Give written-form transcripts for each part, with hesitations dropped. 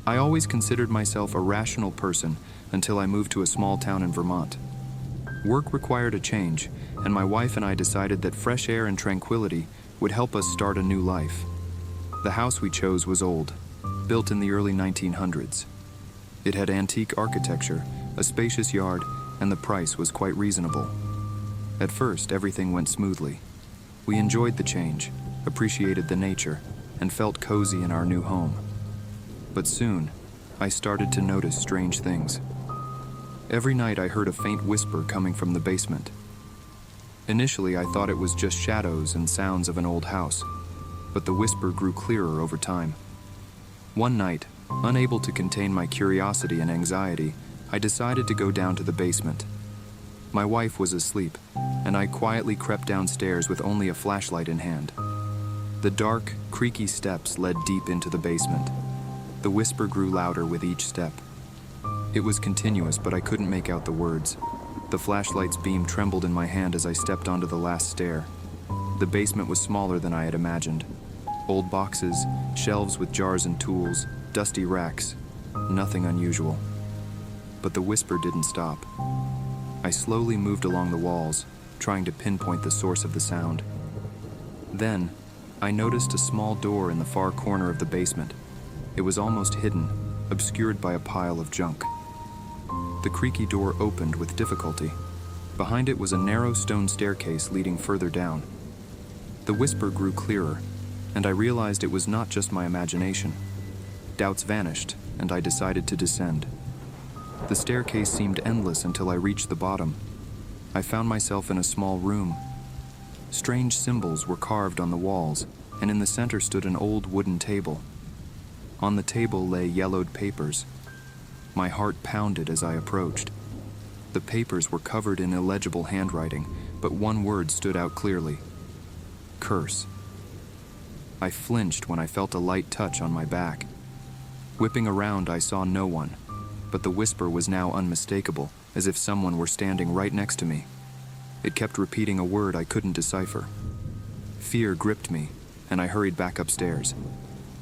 I always considered myself a rational person until I moved to a small town in Vermont. Work required a change, and my wife and I decided that fresh air and tranquility would help us start a new life. The house we chose was old, built in the early 1900s. It had antique architecture, a spacious yard, and the price was quite reasonable. At first, everything went smoothly. We enjoyed the change, appreciated the nature, and felt cozy in our new home. But soon, I started to notice strange things. Every night I heard a faint whisper coming from the basement. Initially, I thought it was just shadows and sounds of an old house, but the whisper grew clearer over time. One night, unable to contain my curiosity and anxiety, I decided to go down to the basement. My wife was asleep, and I quietly crept downstairs with only a flashlight in hand. The dark, creaky steps led deep into the basement. The whisper grew louder with each step. It was continuous, but I couldn't make out the words. The flashlight's beam trembled in my hand as I stepped onto the last stair. The basement was smaller than I had imagined. Old boxes, shelves with jars and tools, dusty racks, nothing unusual. But the whisper didn't stop. I slowly moved along the walls, trying to pinpoint the source of the sound. Then, I noticed a small door in the far corner of the basement. It was almost hidden, obscured by a pile of junk. The creaky door opened with difficulty. Behind it was a narrow stone staircase leading further down. The whisper grew clearer, and I realized it was not just my imagination. Doubts vanished, and I decided to descend. The staircase seemed endless until I reached the bottom. I found myself in a small room. Strange symbols were carved on the walls, and in the center stood an old wooden table. On the table lay yellowed papers. My heart pounded as I approached. The papers were covered in illegible handwriting, but one word stood out clearly: curse. I flinched when I felt a light touch on my back. Whipping around, I saw no one, but the whisper was now unmistakable, as if someone were standing right next to me. It kept repeating a word I couldn't decipher. Fear gripped me, and I hurried back upstairs.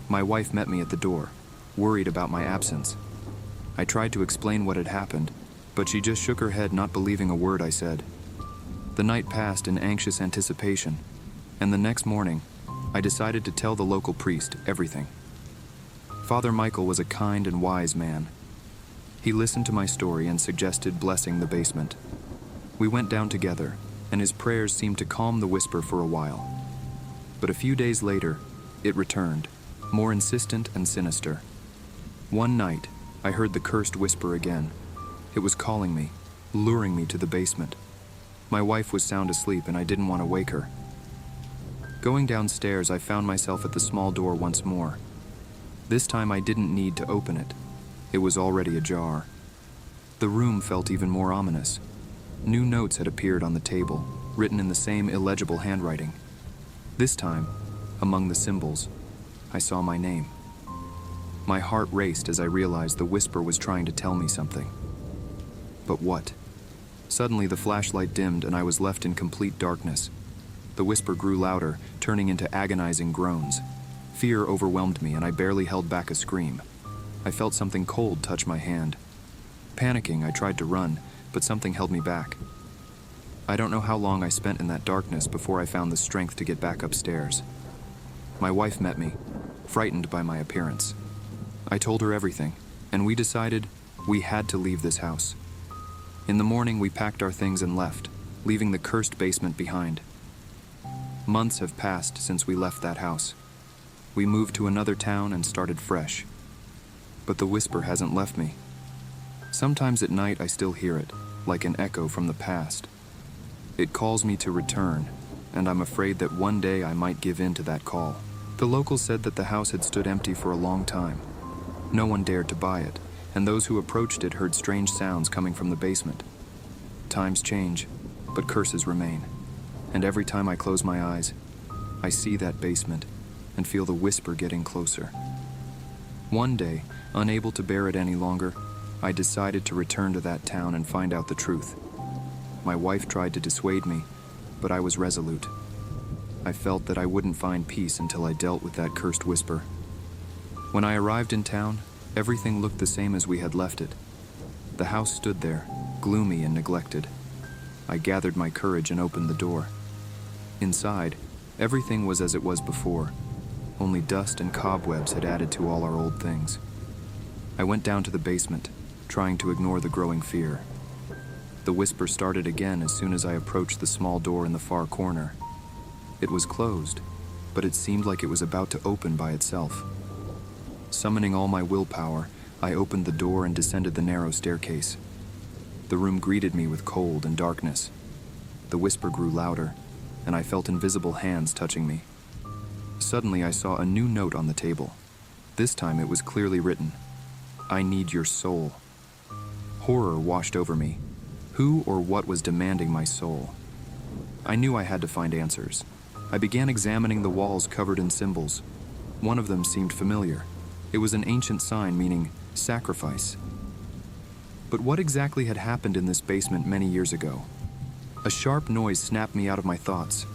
My wife met me at the door, worried about my absence. I tried to explain what had happened, but she just shook her head, not believing a word I said. The night passed in anxious anticipation, and the next morning, I decided to tell the local priest everything. Father Michael was a kind and wise man. He listened to my story and suggested blessing the basement. We went down together, and his prayers seemed to calm the whisper for a while. But a few days later, it returned, more insistent and sinister. One night, I heard the cursed whisper again. It was calling me, luring me to the basement. My wife was sound asleep, and I didn't want to wake her. Going downstairs, I found myself at the small door once more. This time I didn't need to open it. It was already ajar. The room felt even more ominous. New notes had appeared on the table, written in the same illegible handwriting. This time, among the symbols, I saw my name. My heart raced as I realized the whisper was trying to tell me something. But what? Suddenly the flashlight dimmed and I was left in complete darkness. The whisper grew louder, turning into agonizing groans. Fear overwhelmed me and I barely held back a scream. I felt something cold touch my hand. Panicking, I tried to run, but something held me back. I don't know how long I spent in that darkness before I found the strength to get back upstairs. My wife met me, frightened by my appearance. I told her everything, and we decided we had to leave this house. In the morning, we packed our things and left, leaving the cursed basement behind. Months have passed since we left that house. We moved to another town and started fresh. But the whisper hasn't left me. Sometimes at night I still hear it, like an echo from the past. It calls me to return, and I'm afraid that one day I might give in to that call. The locals said that the house had stood empty for a long time. No one dared to buy it, and those who approached it heard strange sounds coming from the basement. Times change, but curses remain. And every time I close my eyes, I see that basement and feel the whisper getting closer. One day, unable to bear it any longer, I decided to return to that town and find out the truth. My wife tried to dissuade me, but I was resolute. I felt that I wouldn't find peace until I dealt with that cursed whisper. When I arrived in town, Everything looked the same as we had left it. The house stood there, gloomy and neglected. I gathered my courage and opened the door. Inside, everything was as it was before, only dust and cobwebs had added to all our old things. I went down to the basement, trying to ignore the growing fear. The whisper started again as soon as I approached the small door in the far corner. It was closed, but it seemed like it was about to open by itself. Summoning all my willpower, I opened the door and descended the narrow staircase. The room greeted me with cold and darkness. The whisper grew louder, and I felt invisible hands touching me. Suddenly, I saw a new note on the table. This time it was clearly written, "I need your soul." Horror washed over me. Who or what was demanding my soul? I knew I had to find answers. I began examining the walls covered in symbols. One of them seemed familiar. It was an ancient sign meaning sacrifice. But what exactly had happened in this basement many years ago? A sharp noise snapped me out of my thoughts.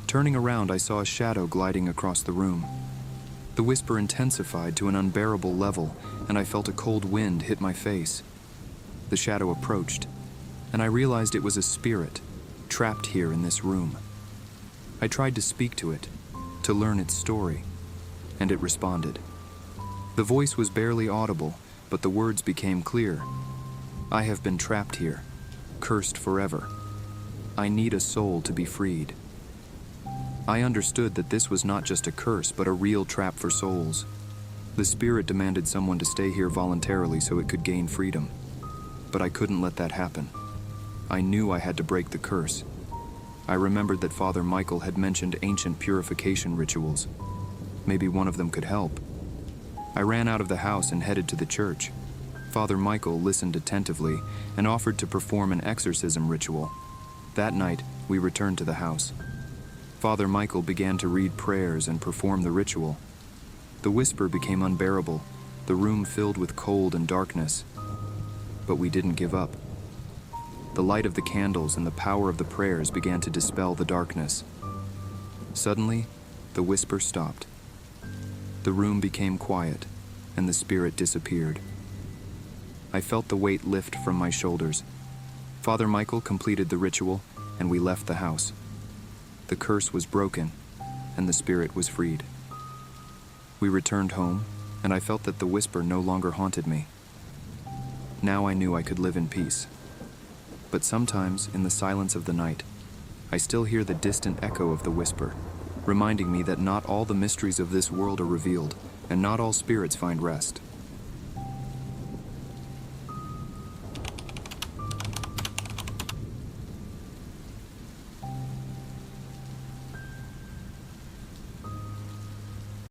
Turning around, I saw a shadow gliding across the room. The whisper intensified to an unbearable level, and I felt a cold wind hit my face. The shadow approached, and I realized it was a spirit, trapped here in this room. I tried to speak to it, to learn its story, and it responded. The voice was barely audible, but the words became clear. "I have been trapped here, cursed forever. I need a soul to be freed." I understood that this was not just a curse, but a real trap for souls. The spirit demanded someone to stay here voluntarily so it could gain freedom. But I couldn't let that happen. I knew I had to break the curse. I remembered that Father Michael had mentioned ancient purification rituals. Maybe one of them could help. I ran out of the house and headed to the church. Father Michael listened attentively and offered to perform an exorcism ritual. That night, we returned to the house. Father Michael began to read prayers and perform the ritual. The whisper became unbearable, the room filled with cold and darkness. But we didn't give up. The light of the candles and the power of the prayers began to dispel the darkness. Suddenly, the whisper stopped. The room became quiet, and the spirit disappeared. I felt the weight lift from my shoulders. Father Michael completed the ritual, and we left the house. The curse was broken, and the spirit was freed. We returned home, and I felt that the whisper no longer haunted me. Now I knew I could live in peace. But sometimes, in the silence of the night, I still hear the distant echo of the whisper, reminding me that not all the mysteries of this world are revealed, and not all spirits find rest.